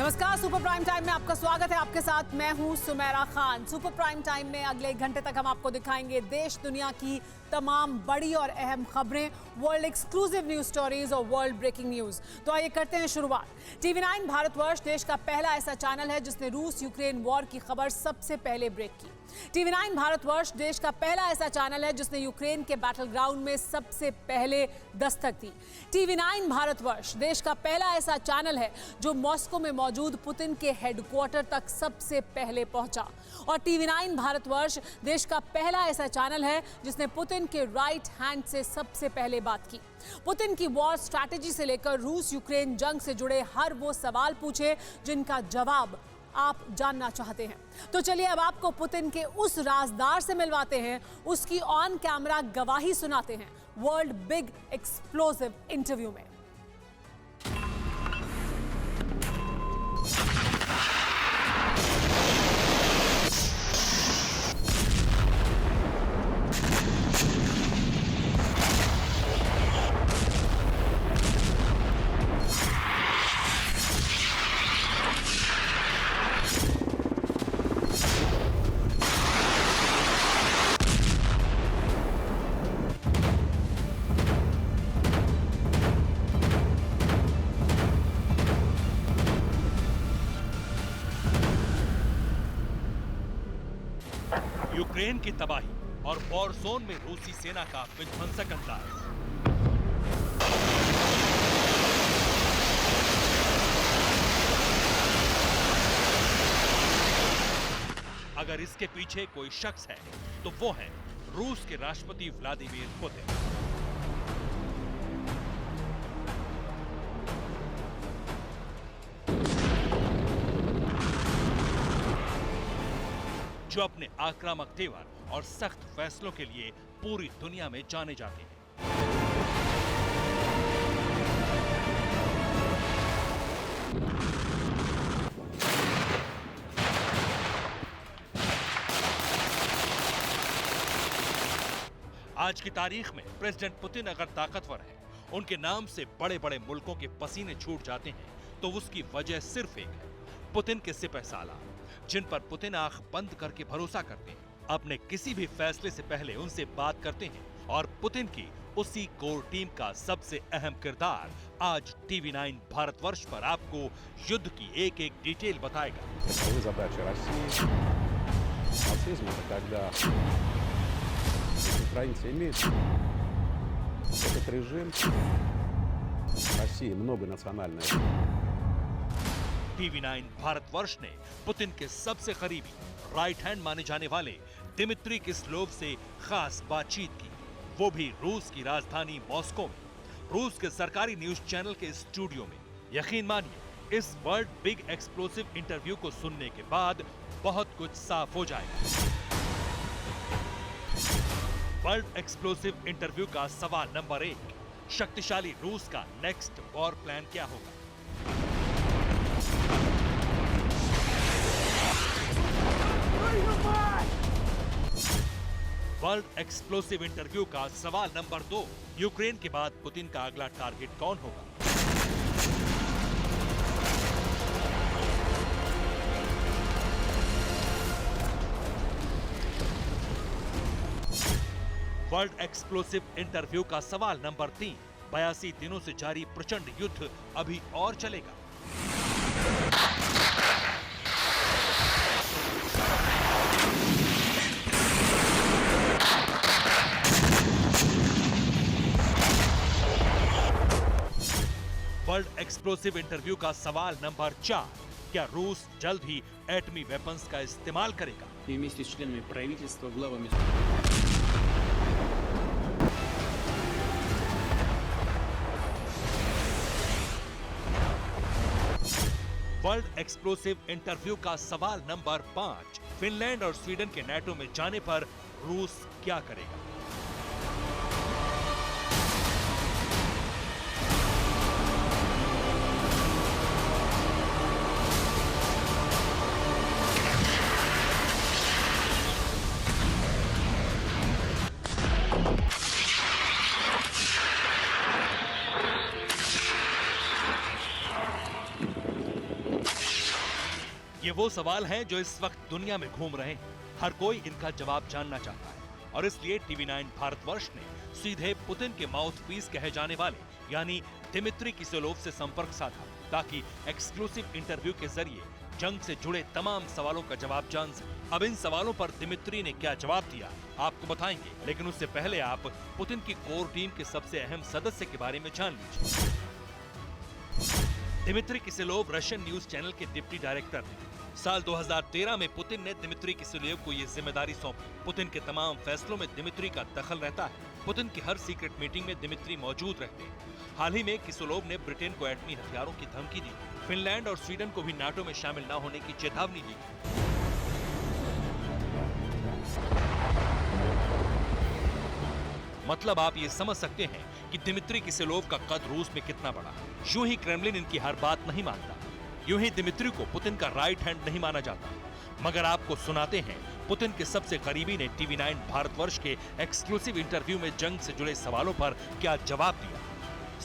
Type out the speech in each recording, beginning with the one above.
नमस्कार, super prime time में आपका स्वागत है। आपके साथ मैं हूं Sumera Khan. Super prime time में अगले 1 घंटे तक हम आपको दिखाएंगे देश दुनिया की तमाम बड़ी और अहम खबरें, वर्ल्ड एक्सक्लूसिव न्यूज स्टोरीज और वर्ल्ड ब्रेकिंग न्यूज। तो आइए करते हैं शुरुआत। टीवी 9 भारतवर्ष देश का पहला ऐसा चैनल है जिसने रूस यूक्रेन वॉर की खबर सबसे पहले ब्रेक की। टीवी 9 भारतवर्ष देश का पहला ऐसा चैनल है जिसने यूक्रेन के बैटल ग्राउंड में सबसे पहले दस्तक दी। टीवी 9 भारतवर्ष देश का पहला ऐसा चैनल है जो मॉस्को में मौजूद पुतिन के हेडक्वार्टर तक सबसे पहले पहुंचा। और टीवी 9 भारतवर्ष देश का पहला ऐसा चैनल है जिसने पुतिन के राइट हैंड से सबसे पहले बात की। पुतिन की वॉर स्ट्रैटेजी से लेकर रूस यूक्रेन जंग से जुड़े हर वो सवाल पूछे जिनका जवाब आप जानना चाहते हैं। तो चलिए अब आपको पुतिन के उस राजदार से मिलवाते हैं, उसकी ऑन कैमरा गवाही सुनाते हैं वर्ल्ड बिग एक्सप्लोसिव इंटरव्यू में। यूक्रेन की तबाही और वॉर जोन में रूसी सेना का विध्वंसक अंदाज। अगर इसके पीछे कोई शख्स है तो वो है रूस के राष्ट्रपति व्लादिमीर पुतिन। जो अपने आक्रामक तेवर और सख्त फैसलों के लिए पूरी दुनिया में जाने जाते हैं। आज की तारीख में प्रेसिडेंट पुतिन अगर ताकतवर है, उनके नाम से बड़े बड़े मुल्कों के पसीने छूट जाते हैं, तो उसकी वजह सिर्फ एक है, पुतिन के सिपहसालार, जिन पर पुतिन आंख बंद करके भरोसा करते हैं, अपने किसी भी फैसले से पहले उनसे बात करते हैं। और पुतिन की उसी कोर टीम का सबसे अहम किरदार आज टीवी 9 भारतवर्ष पर आपको युद्ध की एक एक डिटेल बताएगा। Задача России нацизм это когда украинцы имеют этот режим России многонациональная। टीवी 9 भारतवर्ष ने पुतिन के सबसे करीबी राइट हैंड माने जाने वाले दिमित्री किस्लोव से खास बातचीत की, वो भी रूस की राजधानी मॉस्को में, रूस के सरकारी न्यूज चैनल के स्टूडियो में। यकीन मानिए, इस वर्ल्ड बिग एक्सप्लोसिव इंटरव्यू को सुनने के बाद बहुत कुछ साफ हो जाएगा। वर्ल्ड एक्सप्लोसिव इंटरव्यू का सवाल नंबर 1, शक्तिशाली रूस का नेक्स्ट वॉर प्लान क्या होगा? वर्ल्ड एक्सप्लोसिव इंटरव्यू का सवाल नंबर 2, यूक्रेन के बाद पुतिन का अगला टारगेट कौन होगा? वर्ल्ड एक्सप्लोसिव इंटरव्यू का सवाल नंबर 3, 82 दिनों से जारी प्रचंड युद्ध अभी और चलेगा। वर्ल्ड एक्सप्लोसिव इंटरव्यू का सवाल नंबर 4, क्या रूस जल्द ही एटमी वेपन्स का इस्तेमाल करेगा? И вместе с членами правительства, главами वर्ल्ड एक्सप्लोसिव इंटरव्यू का सवाल नंबर 5, फिनलैंड और स्वीडन के नाटो में जाने पर रूस क्या करेगा? वो सवाल हैं जो इस वक्त दुनिया में घूम रहे हैं। हर कोई इनका जवाब जानना चाहता है और इसलिए TV9 भारतवर्ष ने सीधे पुतिन के माउथपीस कहे जाने वाले यानी दिमित्री किसेलोव से संपर्क साधा ताकि एक्सक्लूसिव इंटरव्यू के जरिए जंग से जुड़े तमाम सवालों का जवाब जान सके। अब इन सवालों पर दिमित्री ने क्या जवाब दिया आपको बताएंगे, लेकिन उससे पहले आप पुतिन की कोर टीम के सबसे अहम सदस्य के बारे में जान लीजिए। दिमित्री किसेलोव रशियन न्यूज चैनल के डिप्टी डायरेक्टर हैं। साल 2013 में पुतिन ने दिमित्री किसेलोव को ये जिम्मेदारी सौंपी। पुतिन के तमाम फैसलों में दिमित्री का दखल रहता है। पुतिन की हर सीक्रेट मीटिंग में दिमित्री मौजूद रहते हैं। हाल ही में किसेलोव ने ब्रिटेन को एटमी हथियारों की धमकी दी। फिनलैंड और स्वीडन को भी नाटो में शामिल न होने की चेतावनी दी। मतलब आप ये समझ सकते हैं कि दिमित्री किसेलोव का कद रूस में कितना बड़ा है। यूं ही क्रेमलिन इनकी हर बात नहीं मानता, यूं ही दिमित्री को पुतिन का राइट हैंड नहीं माना जाता। मगर आपको सुनाते हैं पुतिन के सबसे करीबी ने TV9 भारतवर्ष के एक्सक्लूसिव इंटरव्यू में जंग से जुड़े सवालों पर क्या जवाब दिया।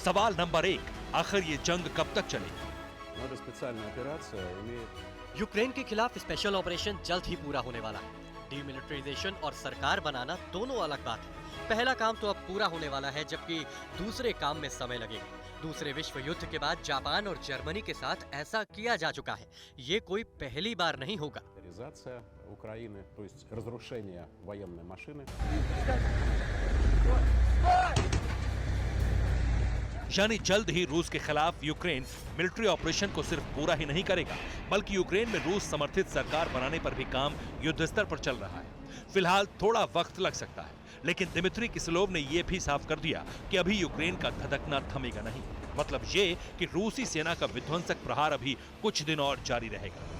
सवाल नंबर 1, आखिर ये जंग कब तक चलेगी? Но эта специальная операция имеет यूक्रेन के खिलाफ स्पेशल ऑपरेशन जल्द ही पूरा होने वाला है। डीमिलिटराइजेशन और सरकार बनाना दोनों अलग बात है। पहला काम तो अब पूरा होने वाला है, जबकि दूसरे काम में समय लगेगा। दूसरे विश्व युद्ध के बाद जापान और जर्मनी के साथ ऐसा किया जा चुका है। ये कोई पहली बार नहीं होगा। милитаризация Украины, то есть разрушение военной машины. यानी जल्द ही रूस के खिलाफ यूक्रेन मिलिट्री ऑपरेशन को सिर्फ पूरा ही नहीं करेगा, बल्कि यूक्रेन में रूस समर्थित सरकार बनाने पर भी काम युद्ध स्तर पर चल रहा है। फिलहाल थोड़ा वक्त लग सकता है, लेकिन दिमित्री किसेलोव ने यह भी साफ कर दिया कि अभी यूक्रेन का धधकना थमेगा नहीं। मतलब ये कि रूसी सेना का विध्वंसक प्रहार अभी कुछ दिन और जारी रहेगा।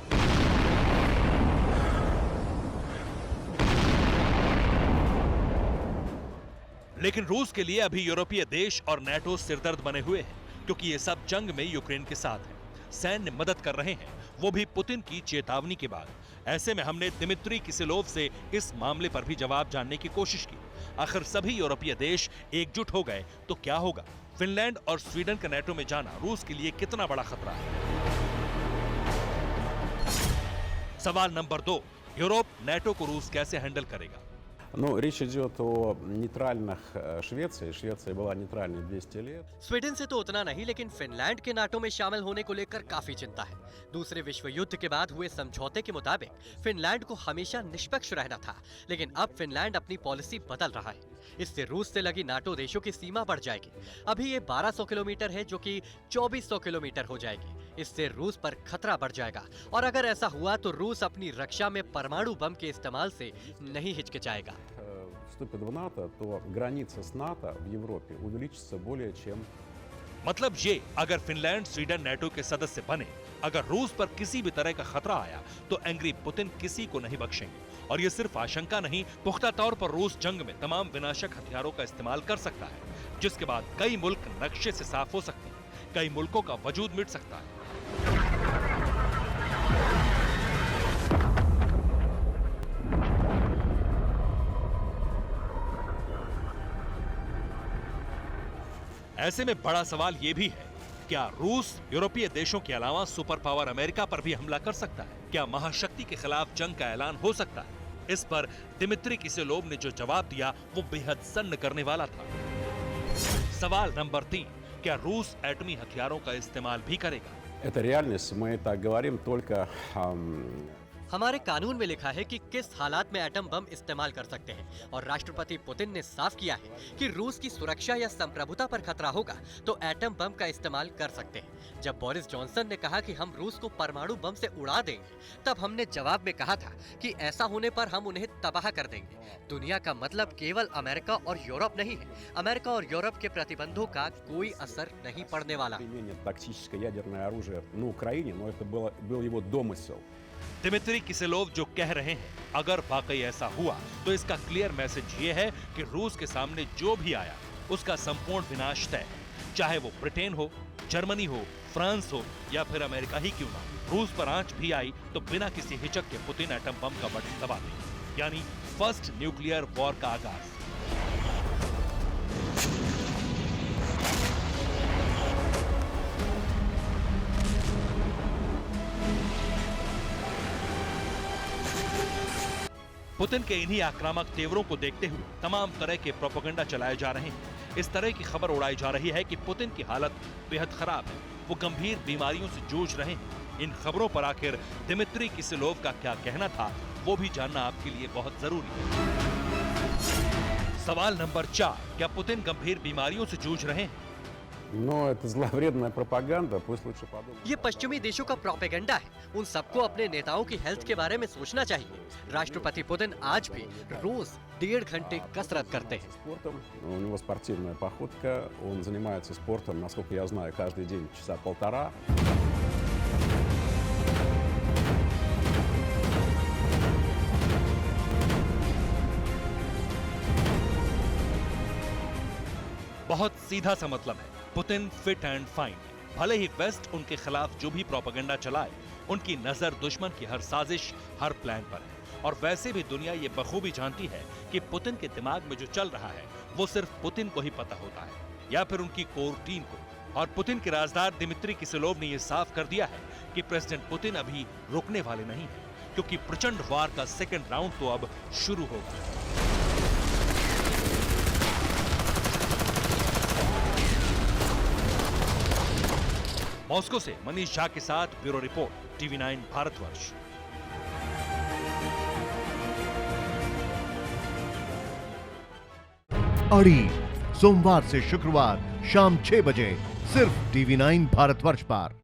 लेकिन रूस के लिए अभी यूरोपीय देश और नाटो सिरदर्द बने हुए हैं, क्योंकि ये सब जंग में यूक्रेन के साथ हैं। सैन्य मदद कर रहे हैं, वो भी पुतिन की चेतावनी के बाद। ऐसे में हमने दिमित्री किसेलोव से इस मामले पर भी जवाब जानने की कोशिश की। आखिर सभी यूरोपीय देश एकजुट हो गए तो क्या होगा? फिनलैंड और स्वीडन का नाटो में जाना रूस के लिए कितना बड़ा खतरा है? सवाल नंबर 2, यूरोप नाटो को रूस कैसे हैंडल करेगा? Но речь идет о нейтральных Швеции. Швеция была нейтральной 200 лет. स्वीडन से तो उतना नहीं, लेकिन फिनलैंड के नाटो में शामिल होने को लेकर काफी चिंता है। दूसरे विश्व युद्ध के बाद हुए समझौते के मुताबिक फिनलैंड को हमेशा निष्पक्ष रहना था, लेकिन अब फिनलैंड अपनी पॉलिसी बदल रहा है। इससे रूस से लगी नाटो देशों की सीमा बढ़ जाएगी। अभी ये 1200 किलोमीटर है, जो कि 2400 किलोमीटर हो जाएगी। इससे रूस पर खतरा बढ़ जाएगा, और अगर ऐसा हुआ तो रूस अपनी रक्षा में परमाणु बम के इस्तेमाल से नहीं हिचकिचाएगा। Вступит в НАТО, то граница с НАТО в Европе увеличится более чем. मतलब ये, अगर फिनलैंड स्वीडन नाटो के सदस्य बने, अगर रूस पर किसी भी तरह का खतरा आया तो एंग्री पुतिन किसी को नहीं बख्शेंगे। और ये सिर्फ आशंका नहीं, पुख्ता तौर पर रूस जंग में तमाम विनाशक हथियारों का इस्तेमाल कर सकता है, जिसके बाद कई मुल्क नक्शे से साफ हो सकते हैं, कई मुल्कों का वजूद मिट सकता है। ऐसे में बड़ा सवाल यह भी है, क्या रूस यूरोपीय देशों के अलावा सुपर पावर अमेरिका पर भी हमला कर सकता है? क्या महाशक्ति के खिलाफ जंग का ऐलान हो सकता है? इस पर दिमित्री किसेलोव ने जो जवाब दिया वो बेहद सन्न करने वाला था। सवाल नंबर 3, क्या रूस एटमी हथियारों का इस्तेमाल भी करेगा? Это реальность, мы так говорим только हमारे कानून में लिखा है कि किस हालात में एटम बम इस्तेमाल कर सकते हैं, और राष्ट्रपति पुतिन ने साफ किया है कि रूस की सुरक्षा या संप्रभुता पर खतरा होगा तो एटम बम का इस्तेमाल कर सकते हैं। जब बोरिस जॉनसन ने कहा कि हम रूस को परमाणु बम से उड़ा देंगे, तब हमने जवाब में कहा था कि ऐसा होने पर हम उन्हें तबाह कर देंगे। दुनिया का मतलब केवल अमेरिका और यूरोप नहीं है। अमेरिका और यूरोप के प्रतिबंधों का कोई असर नहीं पड़ने वाला। применение тактическое ядерное оружие на Украине, но это был его домысел. दिमित्री किसेलोव जो कह रहे हैं, अगर वाकई ऐसा हुआ तो इसका क्लियर मैसेज ये है कि रूस के सामने जो भी आया उसका संपूर्ण विनाश तय है। चाहे वो ब्रिटेन हो, जर्मनी हो, फ्रांस हो या फिर अमेरिका ही क्यों ना, रूस पर आंच भी आई तो बिना किसी हिचक के पुतिन एटम बम का बटन दबा देंगे, यानी फर्स्ट न्यूक्लियर वॉर का आगाज। पुतिन के इन्हीं आक्रामक तेवरों को देखते हुए तमाम तरह के प्रोपेगेंडा चलाए जा रहे हैं। इस तरह की खबर उड़ाई जा रही है कि पुतिन की हालत बेहद खराब है, वो गंभीर बीमारियों से जूझ रहे हैं। इन खबरों पर आखिर दिमित्री किसिलोव का क्या कहना था, वो भी जानना आपके लिए बहुत जरूरी है। सवाल नंबर 4, क्या पुतिन गंभीर बीमारियों से जूझ रहे हैं? Но это зловредная пропаганда, пусть лучше подумают. ये पश्चिमी देशों का प्रोपेगेंडा है। उन सबको अपने नेताओं की हेल्थ के बारे में सोचना चाहिए। राष्ट्रपति पुतिन आज भी रोज 1.5 घंटे कसरत करते हैं। Спортом. У него спортивная походка, он занимается спортом, насколько я знаю, каждый день часа полтора. बहुत सीधा सा मतलब है, पुतिन फिट एंड फाइन है। भले ही वेस्ट उनके खिलाफ जो भी प्रोपेगेंडा चलाए, उनकी नजर दुश्मन की हर साजिश, हर प्लान पर है। और वैसे भी दुनिया ये बखूबी जानती है कि पुतिन के दिमाग में जो चल रहा है वो सिर्फ पुतिन को ही पता होता है, या फिर उनकी कोर टीम को। और पुतिन के राजदार दिमित्री किसिलोव ने यह साफ कर दिया है कि प्रेसिडेंट पुतिन अभी रुकने वाले नहीं है, क्योंकि प्रचंड वार का सेकेंड राउंड तो अब शुरू होगा। मॉस्को से मनीष झा के साथ ब्यूरो रिपोर्ट, TV9 भारतवर्ष। अड़ी सोमवार से शुक्रवार शाम 6 बजे सिर्फ TV9 भारतवर्ष पर।